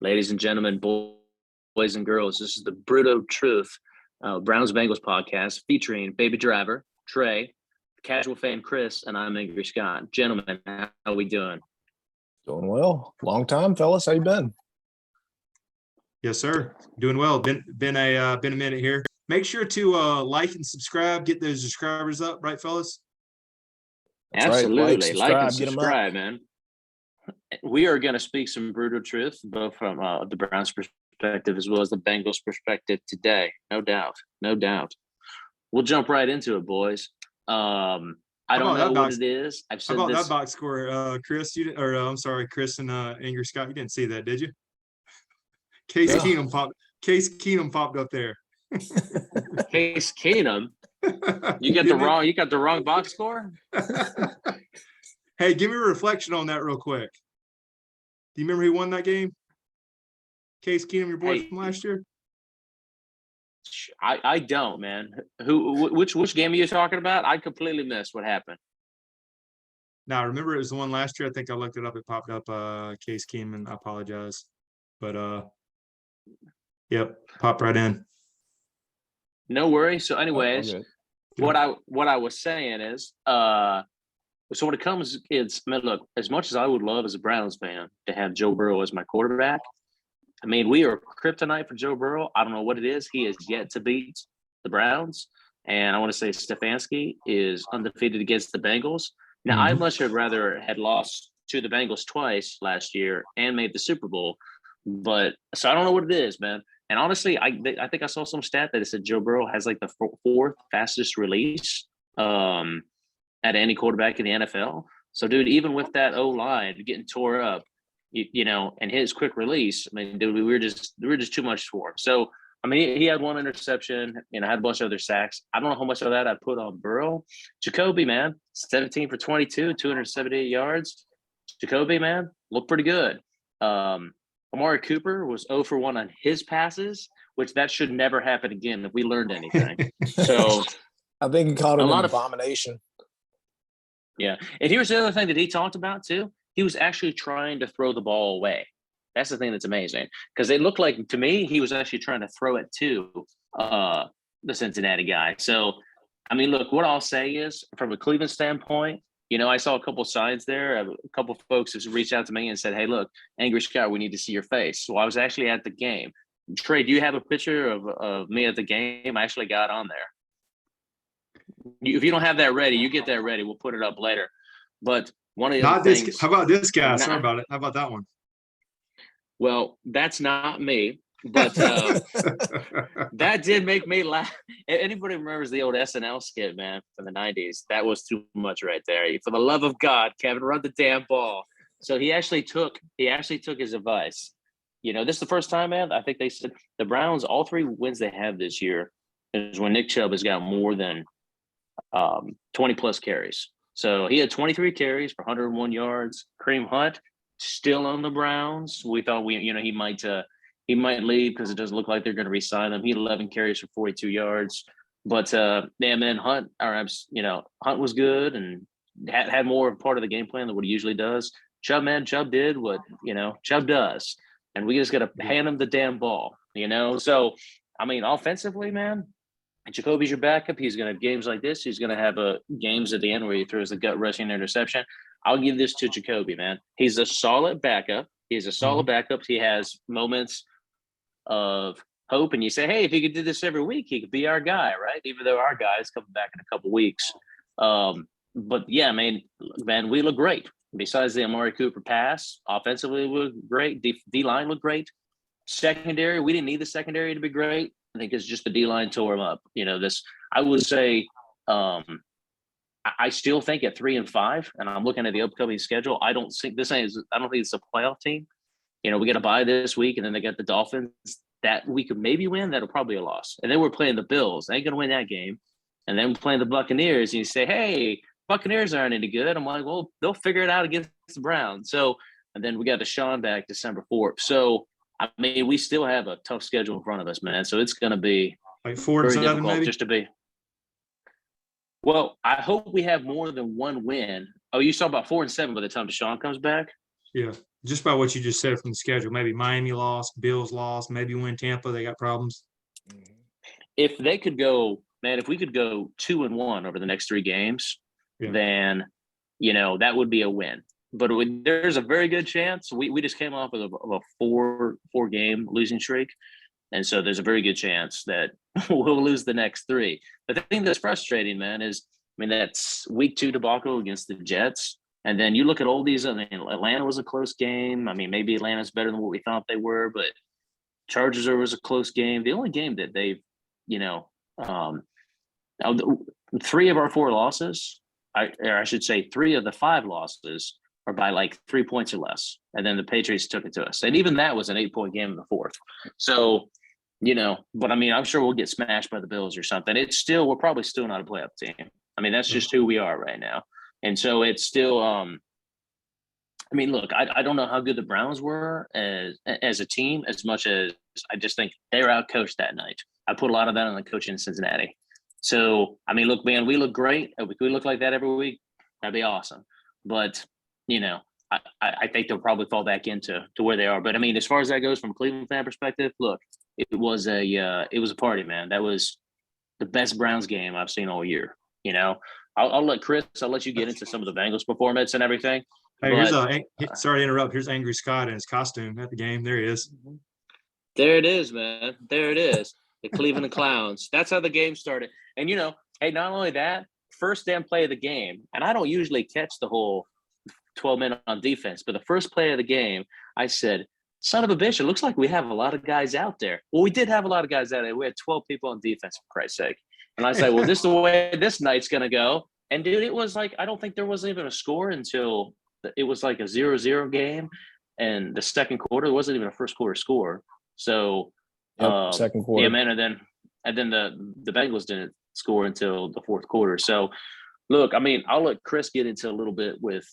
Ladies and gentlemen, boys and girls, this is the Brutal Truth Browns Bengals podcast featuring Baby Driver, Trey, casual fan Kris, and I'm Angry Scott. Gentlemen, how we doing? Doing well. Long time, fellas. How you been? Yes, sir. Doing well. Been a minute here. Make sure to like and subscribe. Get those subscribers up, right, fellas? That's Absolutely. right. Like and get 'em up. subscribe, man. We are going to speak some brutal truth, both from the Browns' perspective as well as the Bengals' perspective today. No doubt. No doubt. We'll jump right into it, boys. I don't know what it is. I've said How about this. that box score, Kris? You didn't, or I'm sorry, Kris and Angry Scott. You didn't see that, did you? Case Keenum popped up there. Case Keenum. You got the wrong box score? Hey, give me a reflection on that real quick. Do you remember who won that game? Case Keenum, your boy from last year? I don't, man. Which game are you talking about? I completely missed what happened. Now, remember it was the one last year. I think I looked it up. It popped up Case Keenum. I apologize. But yep, popped right in. No worries. So anyways, what I was saying is so when it comes, look, as much as I would love as a Browns fan to have Joe Burrow as my quarterback, I mean, we are kryptonite for Joe Burrow. I don't know what it is. He has yet to beat the Browns. And I want to say Stefanski is undefeated against the Bengals. Now, I much had rather had lost to the Bengals twice last year and made the Super Bowl. But so I don't know what it is, man. And honestly, I think I saw some stat that it said Joe Burrow has like the fourth fastest release at any quarterback in the NFL. So, dude, even with that O-line getting tore up, you know, and his quick release, I mean, dude, we were just too much for him. So, I mean, he had one interception, you know, had a bunch of other sacks. I don't know how much of that I put on Burrow. Jacoby, man, 17 for 22, 278 yards. Jacoby, man, looked pretty good. Amari Cooper was 0 for 1 on his passes, which that should never happen again if we learned anything. So I think he called it an abomination. Yeah. And here's the other thing that he talked about too. He was actually trying to throw the ball away. That's the thing that's amazing. Because it looked like, to me, he was actually trying to throw it to the Cincinnati guy. So, I mean, look, what I'll say is, from a Cleveland standpoint, you know, I saw a couple signs there. A couple of folks have reached out to me and said, hey, look, Angry Scott, we need to see your face. So I was actually at the game. Trey, do you have a picture of me at the game? I actually got on there. If you don't have that ready, you get that ready. We'll put it up later. But one of the other things. How about this guy? Sorry about it. How about that one? Well, that's not me. But that did make me laugh. Anybody remembers the old SNL skit, man, from the 90s? That was too much right there. For the love of God, Kevin, run the damn ball. So he actually took his advice. You know, this is the first time, man. I think they said the Browns, all 3 wins they have this year is when Nick Chubb has got more than 20 plus carries. So he had 23 carries for 101 yards. Kareem Hunt still on the Browns. We thought he might leave because it doesn't look like they're going to re-sign him. He had 11 carries for 42 yards. But man, Hunt was good and had more of part of the game plan than what he usually does. Chubb did what Chubb does, and we just got to hand him the damn ball. You know, so I mean, offensively, man. Jacoby's your backup. He's going to have games like this. He's going to have games at the end where he throws the gut-rushing interception. I'll give this to Jacoby, man. He's a solid backup. He has moments of hope, and you say, hey, if he could do this every week, he could be our guy, right? Even though our guy is coming back in a couple weeks. But, yeah, I mean, man, we look great. Besides the Amari Cooper pass, offensively we look great. D-line looked great. Secondary, we didn't need the secondary to be great. I think it's just the D-line tore him up. You know, I would say I still think at 3-5, and I'm looking at the upcoming schedule, I don't think it's a playoff team. You know, we got to bye this week, and then they got the Dolphins. That we could maybe win. That'll probably be a loss. And then we're playing the Bills. They ain't going to win that game. And then we're playing the Buccaneers, and you say, hey, Buccaneers aren't any good. I'm like, well, they'll figure it out against the Browns. So, and then we got Deshaun back December 4th. So, I mean, we still have a tough schedule in front of us, man. So it's going to be like 4-7, maybe? Just to be. Well, I hope we have more than one win. Oh, you saw about 4-7 by the time Deshaun comes back? Yeah. just by what you just said from the schedule, maybe Miami lost, Bills lost, maybe win Tampa, they got problems. If they could go, man, if we could go 2-1 over the next 3 games, then, that would be a win. But there's a very good chance. We just came off of a 4-game losing streak. And so there's a very good chance that we'll lose the next 3. The thing that's frustrating, man, is, that's week 2 debacle against the Jets. And then you look at all these, Atlanta was a close game. Maybe Atlanta's better than what we thought they were, but Chargers was a close game. The only game that they've, 3 of our 4 losses, I should say 3 of the 5 losses are by like 3 points or less. And then the Patriots took it to us. And even that was an 8-point game in the 4th. So, but I'm sure we'll get smashed by the Bills or something. We're probably still not a playoff team. That's just who we are right now. And so it's still, look, I don't know how good the Browns were as a team, as much as I just think they were outcoached that night. I put a lot of that on the coach in Cincinnati. So, look, man, we look great. If we look like that every week, that'd be awesome. But, I think they'll probably fall back into where they are. But, as far as that goes from a Cleveland fan perspective, look, it was a party, man. That was the best Browns game I've seen all year. I'll let Kris, I'll let you get into some of the Bengals performance and everything. Hey, sorry to interrupt. Here's Angry Scott in his costume at the game. There he is. There it is, man. There it is. The Cleveland Clowns. That's how the game started. And, hey, not only that, first damn play of the game, and I don't usually catch the whole 12 men on defense, but the first play of the game, I said, son of a bitch, it looks like we have a lot of guys out there. Well, we did have a lot of guys out there. We had 12 people on defense, for Christ's sake. And I said, well, this is the way this night's going to go. And, dude, it was like, I don't think there wasn't even a score until it was like a 0-0 game. And the second quarter, it wasn't even a first quarter score. So, second quarter. Yeah, man. And then the Bengals didn't score until the fourth quarter. So, look, I'll let Kris get into a little bit with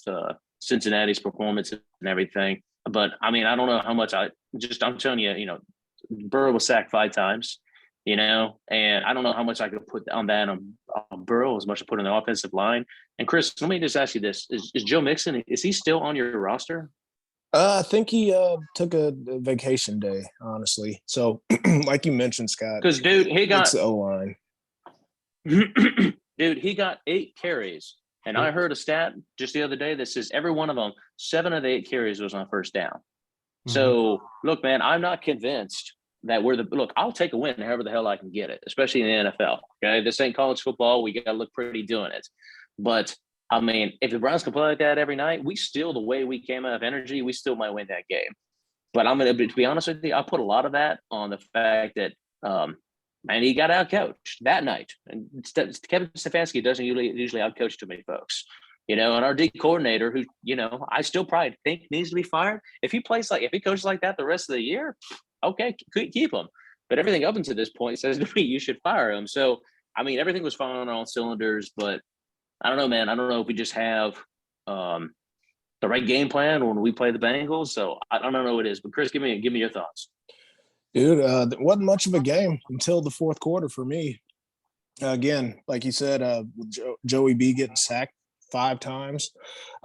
Cincinnati's performance and everything. But, I don't know how much I'm telling you, Burrow was sacked 5 times. And I don't know how much I could put on that on Burrow as much as put on the offensive line. And Kris, let me just ask you this: Is Joe Mixon, is he still on your roster? I think he took a vacation day, honestly. So, like you mentioned, Scott, because dude, it's the O-line. Dude, he got 8 carries, and I heard a stat just the other day that says every one of them, 7 of the 8 carries was on first down. Mm-hmm. So, look, man, I'm not convinced that I'll take a win however the hell I can get it, especially in the NFL. Okay, this ain't college football. We got to look pretty doing it. But, if the Browns can play like that every night, the way we came out of energy, we still might win that game. But to be honest with you, I put a lot of that on the fact that, man, he got outcoached that night. And Kevin Stefanski doesn't usually outcoach too many folks. And our D coordinator, who, I still probably think needs to be fired. If he coaches like that the rest of the year, okay, keep him. But everything up until this point says to me, you should fire him. So, everything was fine on all cylinders, but I don't know, man. I don't know if we just have the right game plan when we play the Bengals. So I don't know what it is. But Kris, give me your thoughts. Dude, there wasn't much of a game until the fourth quarter for me. Again, like you said, with Joey B getting sacked 5 times,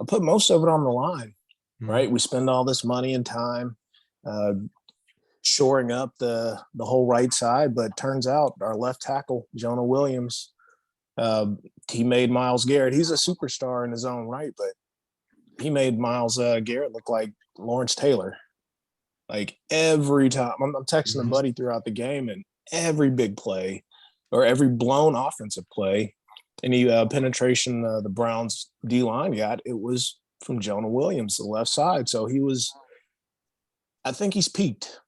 I put most of it on the line, right? We spend all this money and time shoring up the whole right side, but turns out our left tackle, Jonah Williams, he made Myles Garrett. He's a superstar in his own right, but he made Myles Garrett look like Lawrence Taylor. Like every time, I'm texting a buddy throughout the game, and every big play or every blown offensive play, any penetration the Browns D-line got, it was from Jonah Williams, the left side. So I think he's peaked.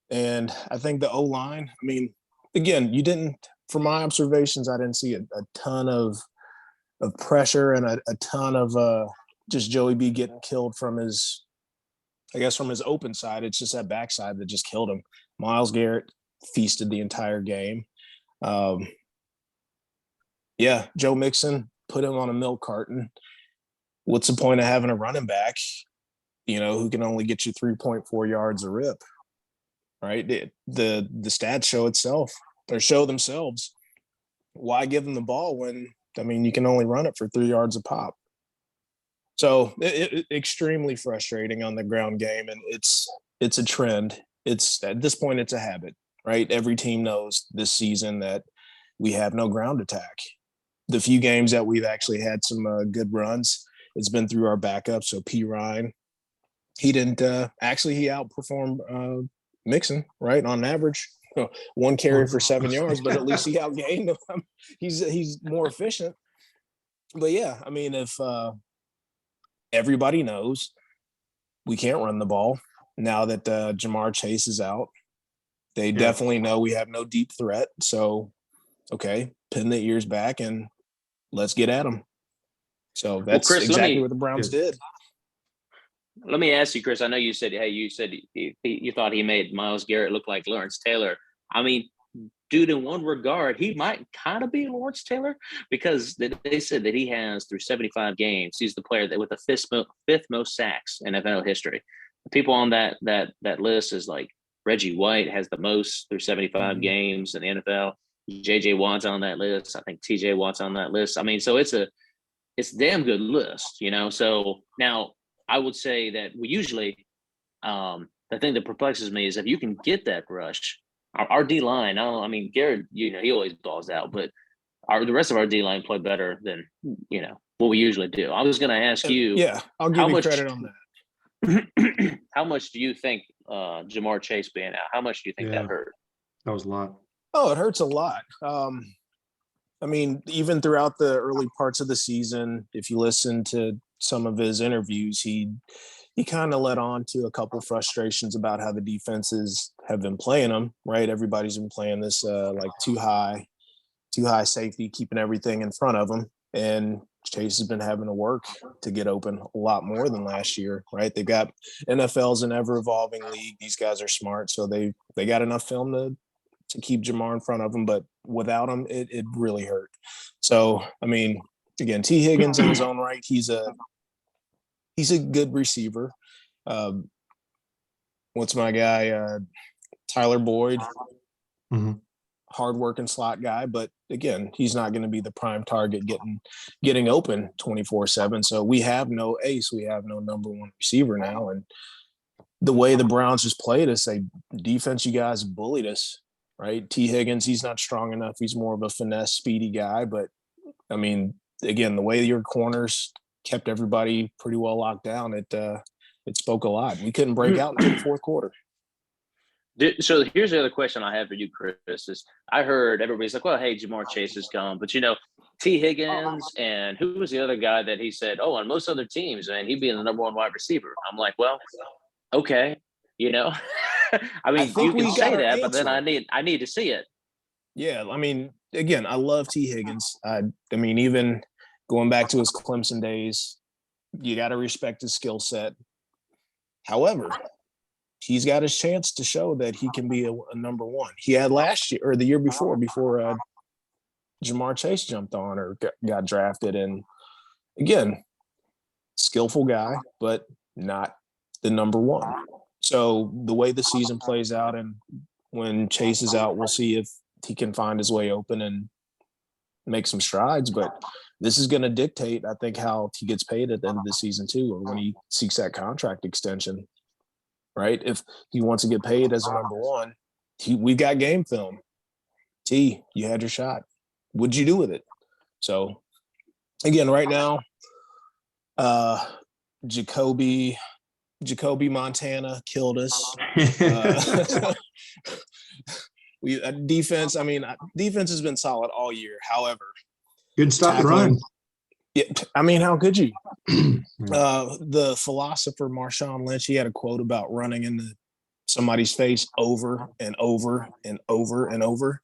And I think the O-line, again, from my observations, I didn't see a ton of pressure and a ton of just Joey B getting killed from his open side. It's just that backside that just killed him. Myles Garrett feasted the entire game. Joe Mixon, put him on a milk carton. What's the point of having a running back, who can only get you 3.4 yards a rip, right? The stats show themselves. Why give them the ball when, you can only run it for 3 yards a pop? So extremely frustrating on the ground game, and it's a trend. It's at this point, it's a habit, right? Every team knows this season that we have no ground attack. The few games that we've actually had some good runs, it's been through our backup. So P. Ryan, he didn't actually he outperformed Mixon, right, on average. One carry for 7 yards, but at least he outgained him. He's more efficient. But yeah, I mean, if everybody knows we can't run the ball now that Jamar Chase is out, they definitely know we have no deep threat. So, okay, pin the ears back and let's get at them. So that's Kris, exactly what the Browns did. Let me ask you, Kris. I know you said, you thought he made Myles Garrett look like Lawrence Taylor. I mean, dude, in one regard, he might kind of be Lawrence Taylor because they said that he has through 75 games. He's the player that with the fifth most sacks in NFL history. The people on that list is like Reggie White has the most through 75 games in the NFL. J.J. Watt's on that list. I think T.J. Watt's on that list. I mean, so it's a damn good list, you know. So now I would say that we usually the thing that perplexes me is if you can get that rush, our D line. I mean, Garrett, you know, he always balls out, but the rest of our D line played better than what we usually do. I was going to ask you, I'll give you credit on that. How much do you think Jamar Chase being out? How much do you think that hurt? That was a lot. Oh, it hurts a lot. I mean, even throughout the early parts of the season, if you listen to some of his interviews, he kind of led on to a couple frustrations about how the defenses have been playing him, right? Everybody's been playing this like too high safety, keeping everything in front of him. And Chase has been having to work to get open a lot more than last year, right? They've got NFL's an ever-evolving league. These guys are smart, so they got enough film to keep Jamar in front of him, but without him, it really hurt. So, I mean, again, T. Higgins in his own right, he's a good receiver. What's my guy? Tyler Boyd, hardworking slot guy, but again, he's not going to be the prime target getting open 24/7. So we have no ace, we have no number one receiver now, and the way the Browns just played us, defense, you guys bullied us. Right, T. Higgins, he's not strong enough. He's more of a finesse, speedy guy. But I mean, again, the way your corners kept everybody pretty well locked down, it spoke a lot. We couldn't break out until the fourth quarter. So here's the other question I have for you, Kris. Is I heard everybody's like, well, hey, Jamar Chase is gone, but T. Higgins and who was the other guy that he said, oh, on most other teams, man, he'd be the number one wide receiver. I'm like, well, okay, I mean, you can say that, but then I need to see it. Yeah, I mean, again, I love T. Higgins. I mean, even going back to his Clemson days, you got to respect his skill set. However, he's got his chance to show that he can be a number one. He had last year or the year before Jamar Chase jumped on or got drafted. And again, skillful guy, but not the number one. So the way the season plays out and when Chase is out, we'll see if he can find his way open and make some strides. But this is going to dictate, I think, how he gets paid at the end of the season too, or when he seeks that contract extension, right? If he wants to get paid as a number one, we've got game film. T, you had your shot. What'd you do with it? So again, right now, Jacoby Montana killed us. Defense. I mean, defense has been solid all year. However, good stop the run. Yeah, I mean, how could you? The philosopher Marshawn Lynch, he had a quote about running into somebody's face over and over and over and over.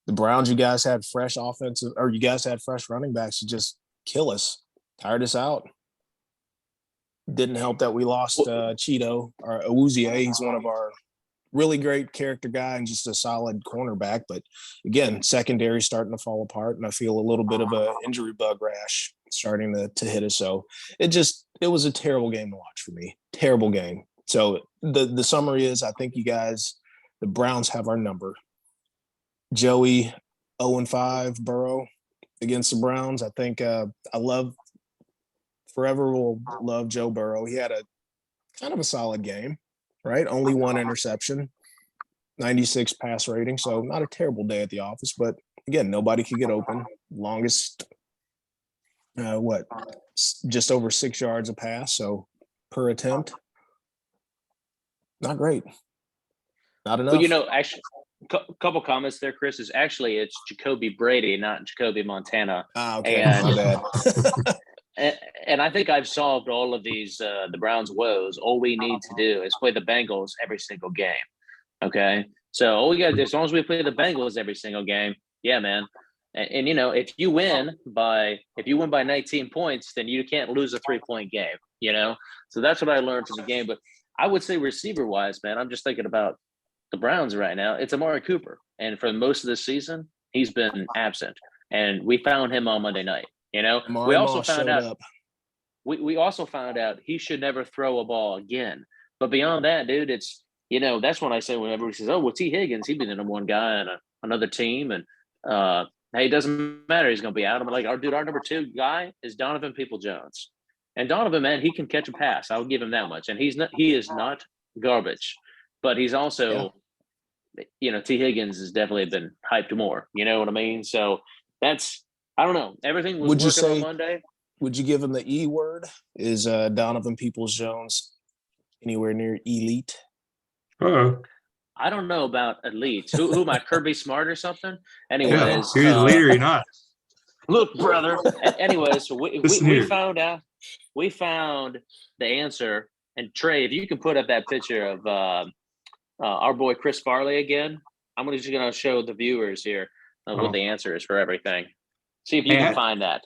The Browns, you guys had fresh running backs to just kill us, tired us out. Didn't help that we lost Cheeto or Awuzie. He's one of our really great character guy and just a solid cornerback. But again, secondary starting to fall apart, and I feel a little bit of a injury bug rash starting to hit us. So it was a terrible game to watch for me. Terrible game. So the summary is, I think you guys, the Browns have our number. Joey 0-5, Burrow against the Browns. I think forever will love Joe Burrow. He had a kind of a solid game, right? Only one interception, 96 pass rating. So not a terrible day at the office, but again, nobody could get open. Longest, just over 6 yards a pass. So per attempt, not great. Not enough. Well, actually, couple comments there, Kris. Is actually it's Jacoby Brady, not Jacoby Montana. Okay, and, my bad. and I think I've solved all of these the Browns' woes. All we need to do is play the Bengals every single game. Okay, so all we got to do, as long as we play the Bengals every single game, yeah, man. And if you win by 19 points, then you can't lose a 3-point game. So that's what I learned from the game. But I would say receiver wise, man, I'm just thinking about the Browns right now. It's Amari Cooper, and for most of the season, he's been absent. And we found him on Monday night. We also found out. We also found out he should never throw a ball again. But beyond that, dude, it's that's when I say when everybody says, "Oh, well, T. Higgins, he'd be the number one guy on another team," and hey, it doesn't matter. He's going to be out. I'm like, our number 2 guy is Donovan Peoples-Jones. And Donovan, man, he can catch a pass. I'll give him that much. And he is not garbage, but he's also, T. Higgins has definitely been hyped more. You know what I mean? So I don't know. Everything was working on Monday. Would you give him the E word? Is Donovan Peoples-Jones anywhere near elite? Uh-oh. I don't know about elite. Who am I, Kirby Smart or something? Anyways. You're the leader or not. Look, brother. Anyways, so we found out. We found the answer. And Trey, if you can put up that picture of our boy Chris Farley again, I'm just going to show the viewers here what the answer is for everything. See if you can find that.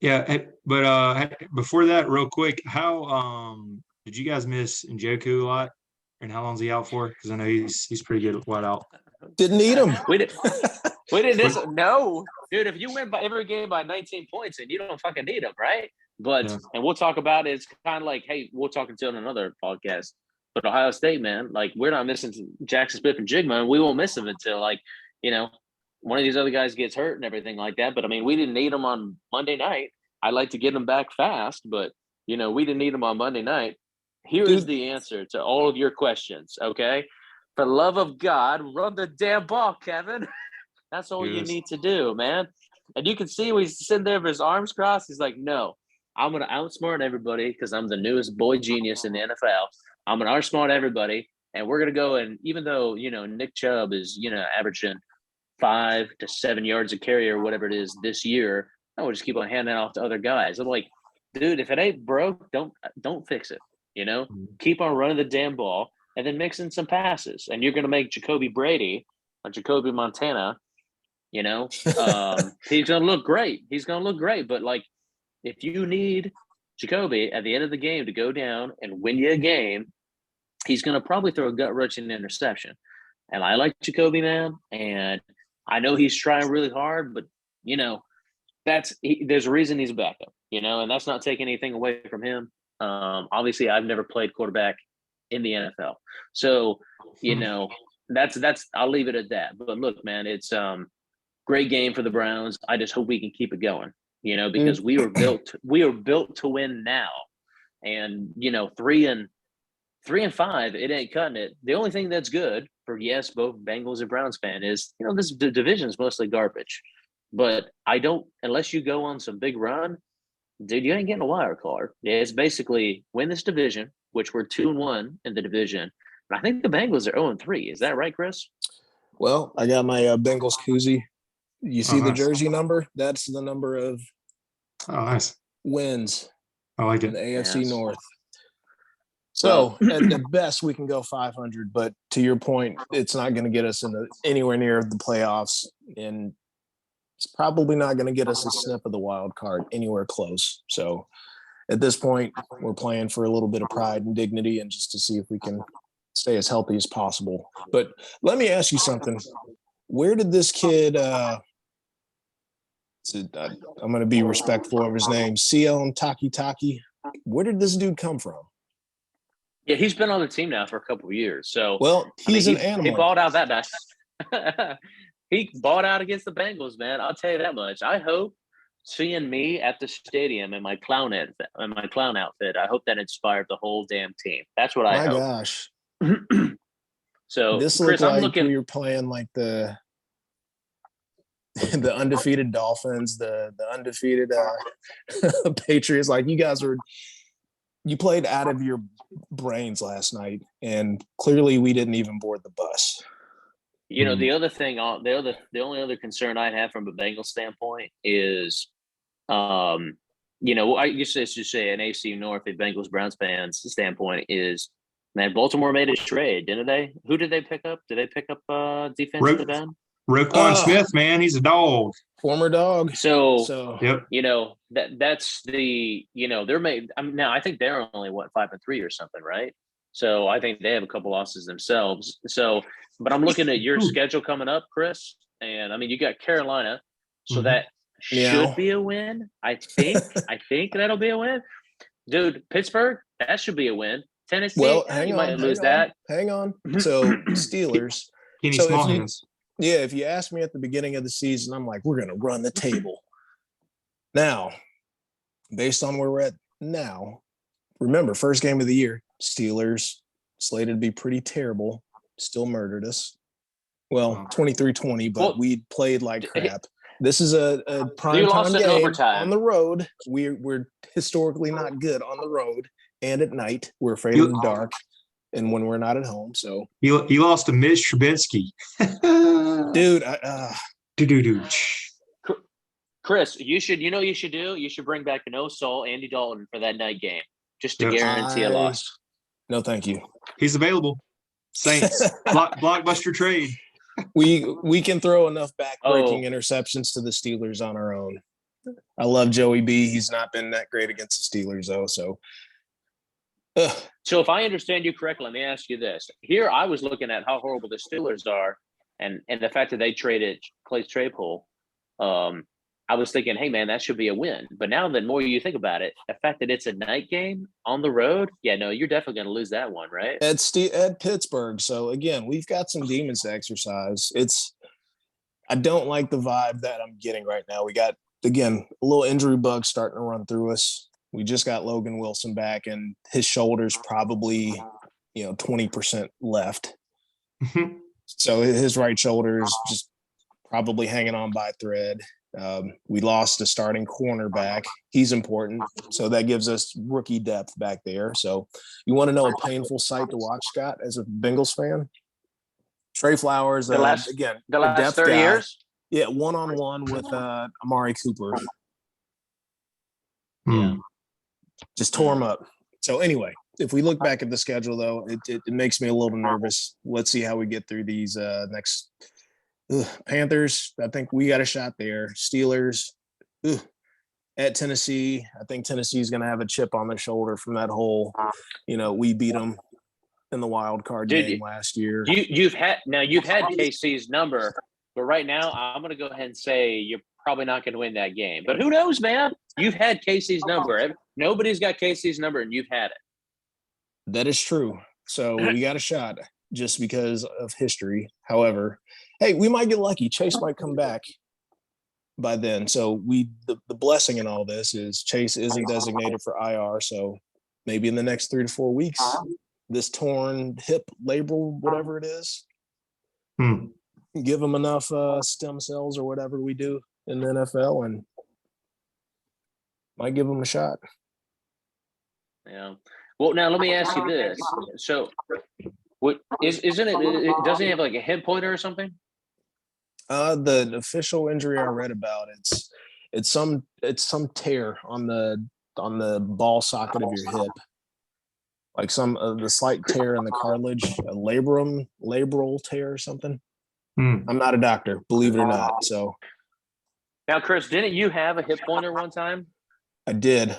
Yeah, but before that, real quick, how did you guys miss Njoku a lot? And how long's he out for? Because I know he's pretty good wide out. Didn't need him. We didn't. No, dude. If you win by every game by 19 points, and you don't fucking need him, right? But and we'll talk about it. It's kind of like, hey, we'll talk until another podcast. But Ohio State, man, like we're not missing Jackson Smith and Jigma, and we won't miss him until one of these other guys gets hurt and everything like that. But I mean, we didn't need him on Monday night. I'd like to get him back fast, but we didn't need him on Monday night. Here is the answer to all of your questions, okay? For the love of God, run the damn ball, Kevin. That's all you need to do, man. And you can see he's sitting there with his arms crossed. He's like, no, I'm going to outsmart everybody because I'm the newest boy genius in the NFL. I'm going to outsmart everybody, and we're going to go. And even though, Nick Chubb is, averaging 5 to 7 yards a carry or whatever it is this year, I would just keep on handing it off to other guys. I'm like, dude, if it ain't broke, don't fix it. Keep on running the damn ball and then mix in some passes. And you're going to make Jacoby Brady or Jacoby Montana, he's going to look great. He's going to look great. But, if you need Jacoby at the end of the game to go down and win you a game, he's going to probably throw a gut-wrenching interception. And I like Jacoby, man. And I know he's trying really hard, but, there's a reason he's a backup, and that's not taking anything away from him. Obviously I've never played quarterback in the NFL. So, that's I'll leave it at that. But look, man, it's great game for the Browns. I just hope we can keep it going, because we are built to win now. And, 3-5, it ain't cutting it. The only thing that's good for both Bengals and Browns fan is, this division is mostly garbage. But unless you go on some big run, dude, you ain't getting a wild card. It's basically win this division, which we're 2-1 in the division. And I think the Bengals are 0-3. Is that right, Kris? Well, I got my Bengals koozie. You see the jersey number? That's the number of wins. I like it. In the AFC North. So at best, we can go 500. But to your point, it's not going to get us anywhere near the playoffs. And it's probably not going to get us a sniff of the wild card anywhere close. So at this point, we're playing for a little bit of pride and dignity and just to see if we can stay as healthy as possible. But let me ask you something. Where did this kid I'm going to be respectful of his name, Sion Taki. Where did this dude come from? Yeah, he's been on the team now for a couple of years. So he's an animal. He balled out that bad. He balled out against the Bengals, man. I'll tell you that much. I hope seeing me at the stadium in my clown outfit, I hope that inspired the whole damn team. That's what I My hope. gosh. So This Chris, looked I'm like looking. we were playing like the undefeated Dolphins, the undefeated Patriots. Like you played out of your brains last night, and clearly we didn't even board the bus. You know, the other thing, the only other concern I have from a Bengals standpoint is, you know, I used to say an AC North, a Bengals Browns fans standpoint is, man, Baltimore made a trade, didn't they? Who did they pick up? Did they pick up defensive end? Roquan Smith, man, he's a dog. Former dog. So yep. You know, that's the, you know, they're made. Now I think they're only 5-3 or something, right? So I think they have a couple losses themselves. So, but I'm looking at your schedule coming up, Chris, and I mean, you got Carolina, so that should be a win. I think that'll be a win, dude. Pittsburgh, that should be a win. Tennessee, Well, you might lose that. Hang on. So Steelers. Kenny So Small Hands. if you asked me at the beginning of the season, I'm like, we're going to run the table. Now, based on where we're at now, remember, first game of the year, Steelers slated to be pretty terrible, still murdered us. Well, 23-20, but we played like crap. This is a prime time game overtime on the road. We're historically not good on the road, and at night we're afraid of the dark, and when we're not at home. So you lost to Mitch Trubisky, dude. Chris, you should bring back No Soul Andy Dalton for that night game just to guarantee a loss. No, thank you. He's available. Saints blockbuster trade. We can throw enough back-breaking interceptions to the Steelers on our own. I love Joey B. He's not been that great against the Steelers, though. So if I understand you correctly, let me ask you this. Here, I was looking at how horrible the Steelers are, and the fact that they traded Clay's trade pool. I was thinking, hey, man, that should be a win. But now the more you think about it, the fact that it's a night game on the road, yeah, no, you're definitely going to lose that one, right? At Pittsburgh. So, again, we've got some demons to exercise. I don't like the vibe that I'm getting right now. We got, again, a little injury bug starting to run through us. We just got Logan Wilson back, and his shoulder's probably, 20% left. So his right shoulder is just probably hanging on by a thread. We lost a starting cornerback. He's important. So that gives us rookie depth back there. So you want to know a painful sight to watch, Scott, as a Bengals fan? Trey Flowers, the last depth 30 guy. years? Yeah, one-on-one with Amari Cooper. Yeah. Just tore him up. So anyway, if we look back at the schedule, though, it makes me a little nervous. Let's see how we get through these next – Panthers, I think we got a shot there. Steelers, at Tennessee, I think Tennessee's going to have a chip on their shoulder from that whole, we beat them in the wild card game last year. You've had KC's number, but right now I'm going to go ahead and say you're probably not going to win that game. But who knows, man? You've had KC's number. Nobody's got KC's number, and you've had it. That is true. So we got a shot just because of history. However, hey, we might get lucky. Chase might come back by then. So the blessing in all this is Chase isn't designated for IR. So maybe in the next 3 to 4 weeks, this torn hip labral, whatever it is, give him enough stem cells or whatever we do in the NFL and might give him a shot. Yeah. Well, now let me ask you this. So what isn't it? Doesn't he have like a head pointer or something? The official injury I read about, it's some tear on the ball socket of your hip, like the slight tear in the cartilage, a labral tear or something. I'm not a doctor, believe it or not. So now, Chris, didn't you have a hip pointer one time? I did.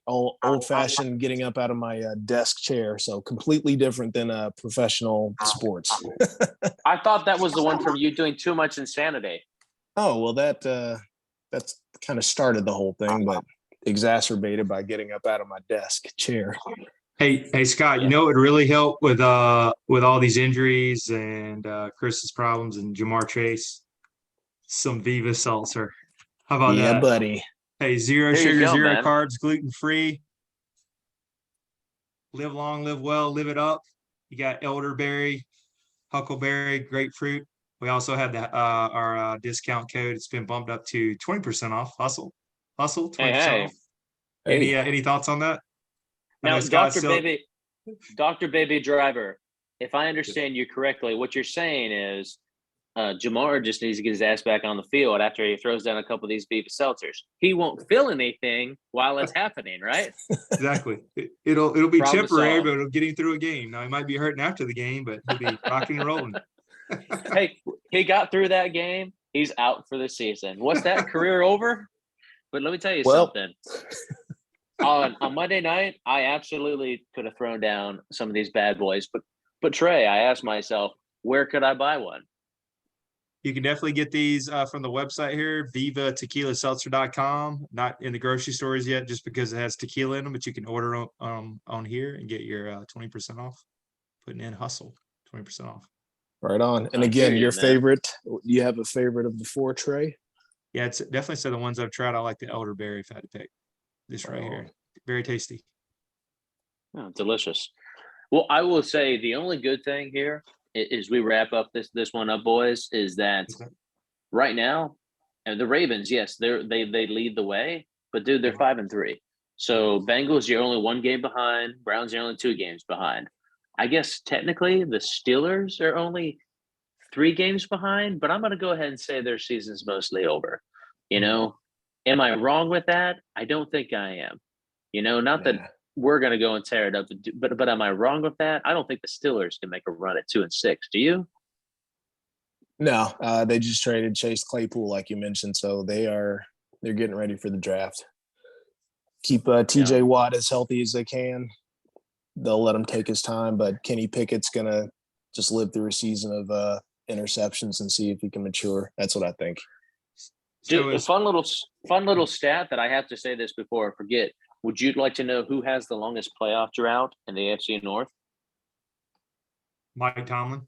Old fashioned, getting up out of my desk chair. So completely different than professional sports. I thought that was the one from you doing too much insanity. Oh, well, that's kind of started the whole thing, but exacerbated by getting up out of my desk chair. Hey, Scott, it would really help with all these injuries and Chris's problems and Jamar Chase, some Viva seltzer. How about Yeah, that? buddy. Hey, zero There you sugar, go, zero man. carbs, gluten free. Live long, live well, live it up. You got elderberry, huckleberry, grapefruit. We also had our discount code. It's been bumped up to 20% off. Hustle, Hey, 20% hey. off. Hey, Any thoughts on that? I know Now, Scott's still. Dr. Baby Driver, if I understand you correctly, what you're saying is Jamar just needs to get his ass back on the field after he throws down a couple of these beef seltzers. He won't feel anything while it's happening, right? Exactly. It'll be Problem temporary, solved. but it'll get him through a game. Now he might be hurting after the game, but he'll be rocking and rolling. Hey, he got through that game. He's out for the season. What's that? Career over? But let me tell you well, something. On Monday night, I absolutely could have thrown down some of these bad boys. But Trey, I asked myself, where could I buy one? You can definitely get these from the website here, vivatequilaseltzer.com. Not in the grocery stores yet, just because it has tequila in them, but you can order on here and get your 20% off. Putting in hustle, 20% off. right on. And I hear again, you, your man. favorite, you have a favorite of the 4, Trey? Yeah, it's definitely so the ones I've tried. I like the elderberry if I had to pick. This right here. Very tasty. Oh, delicious. Well, I will say the only good thing here is we wrap up this one up, boys, is that right now, and the Ravens, yes, they lead the way, but dude, they're 5-3. So Bengals, you're only 1 game behind. Browns, you're only 2 games behind. I guess technically the Steelers are only 3 games behind, but I'm going to go ahead and say their season's mostly over. You know, am I wrong with that? I don't think I am. Not that we're going to go and tear it up, but am I wrong with that? I don't think the Steelers can make a run at 2-6. Do you? No, they just traded Chase Claypool, like you mentioned, so they're getting ready for the draft. Keep TJ Watt as healthy as they can. They'll let him take his time, but Kenny Pickett's gonna just live through a season of interceptions and see if he can mature. That's what I think. Dude, a fun little stat that I have to say this before I forget. Would you like to know who has the longest playoff drought in the AFC North? Mike Tomlin.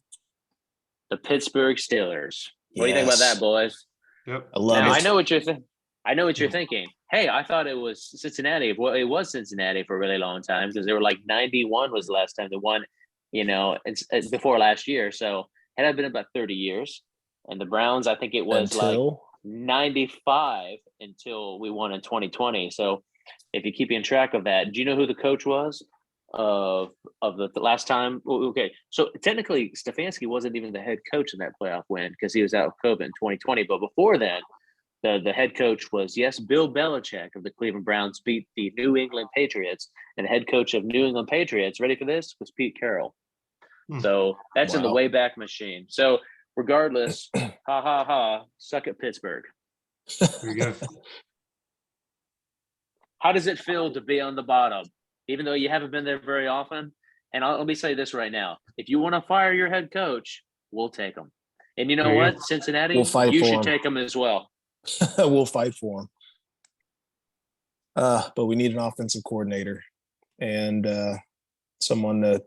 The Pittsburgh Steelers. What do you think about that, boys? Yep. I love now, it. I know what you're thinking. Hey, I thought it was Cincinnati. Well, it was Cincinnati for a really long time because they were like 91 was the last time they won, it's before last year. So it had been about 30 years. And the Browns, I think it was like 95 until we won in 2020. So if you're keeping track of that, do you know who the coach was of the last time? Okay, so technically Stefanski wasn't even the head coach in that playoff win because he was out of COVID in 2020. But before then, the head coach was, yes, Bill Belichick of the Cleveland Browns beat the New England Patriots, and the head coach of New England Patriots, ready for this, was Pete Carroll. So that's in the Wayback Machine. So regardless, suck at Pittsburgh. There you go. How does it feel to be on the bottom, even though you haven't been there very often? And let me say this right now. If you want to fire your head coach, we'll take him. And you know what, Cincinnati, we'll fight you for should him. take him as well. We'll fight for him. But we need an offensive coordinator and someone to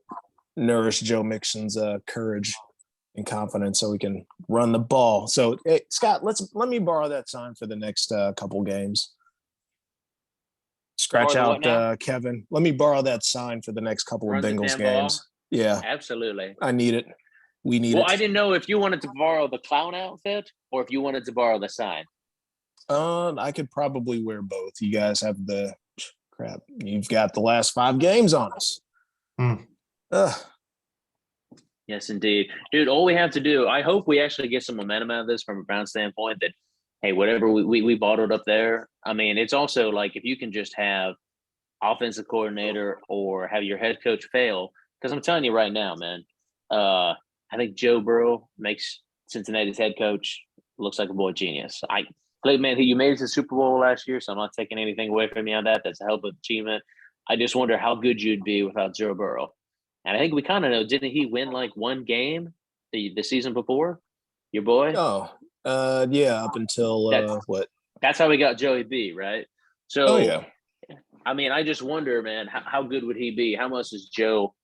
nourish Joe Mixon's courage and confidence so we can run the ball. So, hey, Scott, let me borrow that sign for the next couple games. Scratch out Kevin. Let me borrow that sign for the next couple of Bengals games. Ball. Yeah. Absolutely. I need it. We need it. Well, I didn't know if you wanted to borrow the clown outfit or if you wanted to borrow the sign. I could probably wear both. You guys have the crap. You've got the last 5 games on us. Yes, indeed. Dude, all we have to do, I hope we actually get some momentum out of this from a Brown standpoint that, hey, whatever we bottled up there. I mean, it's also like if you can just have offensive coordinator or have your head coach fail, because I'm telling you right now, man, I think Joe Burrow makes Cincinnati's head coach looks like a boy genius. Man, you made it to the Super Bowl last year, so I'm not taking anything away from you on that. That's a hell of an achievement. I just wonder how good you'd be without Joe Burrow. And I think we kind of know, didn't he win like 1 game the season before? Your boy? Oh, yeah, up until what? That's how we got Joey B, right? So, yeah. I mean, I just wonder, man, how good would he be? How much is Joe,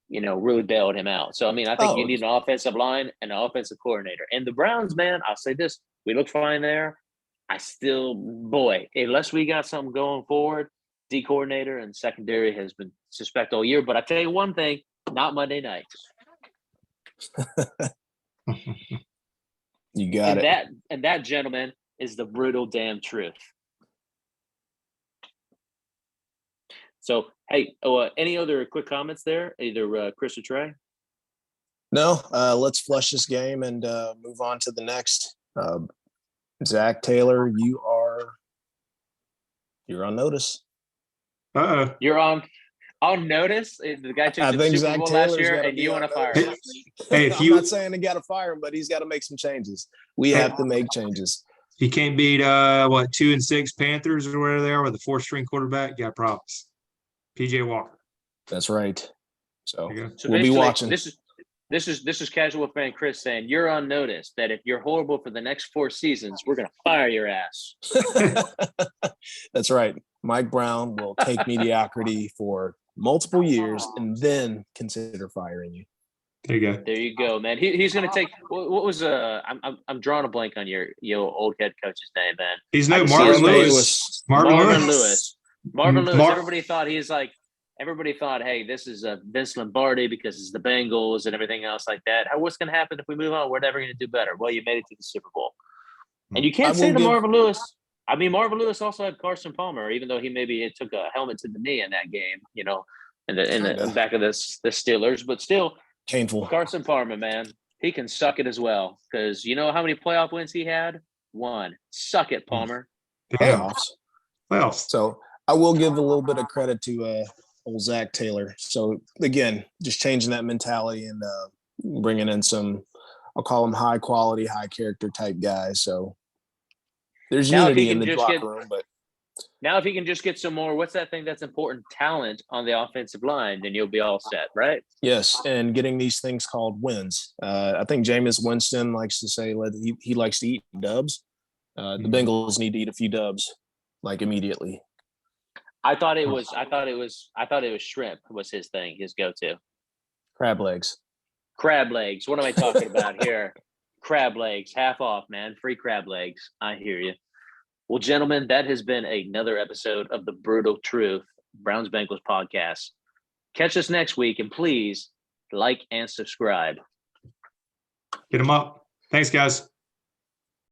really bailed him out? So, I mean, I think you need an offensive line and an offensive coordinator. And the Browns, man, I'll say this. We look fine there. I still, boy, unless we got something going forward, D coordinator and secondary has been suspect all year. But I tell you one thing, not Monday nights. You got it. And that, gentlemen, is the brutal damn truth. So, hey, any other quick comments there? Either Kris or Trey? No, let's flush this game and move on to the next. Zach Taylor, you're on notice. You're on notice. The guy took the Super Zach Bowl Taylor's last year, and you want to fire him. Hey, I'm not saying they got to fire him, but he's got to make some changes. We have to make changes. You can't beat 2-6 Panthers or whatever they are with a 4-string quarterback. You got problems. PJ Walker. That's right. So we'll be watching. This is casual fan Kris saying you're on notice that if you're horrible for the next 4 seasons, we're gonna fire your ass. That's right. Mike Brown will take mediocrity for multiple years and then consider firing you. There you go. There you go, man. He's gonna take. What was I'm drawing a blank on your old head coach's name, man. He's no Marvin Lewis. Marvin Lewis. Everybody thought, hey, this is Vince Lombardi because it's the Bengals and everything else like that. What's going to happen if we move on? We're never going to do better. Well, you made it to the Super Bowl. And you can't say to Marvin Lewis. I mean, Marvin Lewis also had Carson Palmer, even though it took a helmet to the knee in that game, in the back of the Steelers. But still, painful. Carson Palmer, man, he can suck it as well. Because you know how many playoff wins he had? 1. Suck it, Palmer. Playoffs. So I will give a little bit of credit to old Zach Taylor. So again, just changing that mentality and bringing in some, I'll call them high quality, high character type guys. So there's unity in the locker room, but now if he can just get some more, what's that thing that's important? Talent on the offensive line, then you'll be all set, right? Yes, and getting these things called wins. I think Jameis Winston likes to say he likes to eat dubs. The Bengals need to eat a few dubs, like immediately. I thought it was shrimp was his thing, his go-to. Crab legs. What am I talking about here? Crab legs, half off, man. Free crab legs. I hear you. Well, gentlemen, that has been another episode of the Brutal Truth Browns Bengals podcast. Catch us next week, and please like and subscribe. Get them up. Thanks, guys.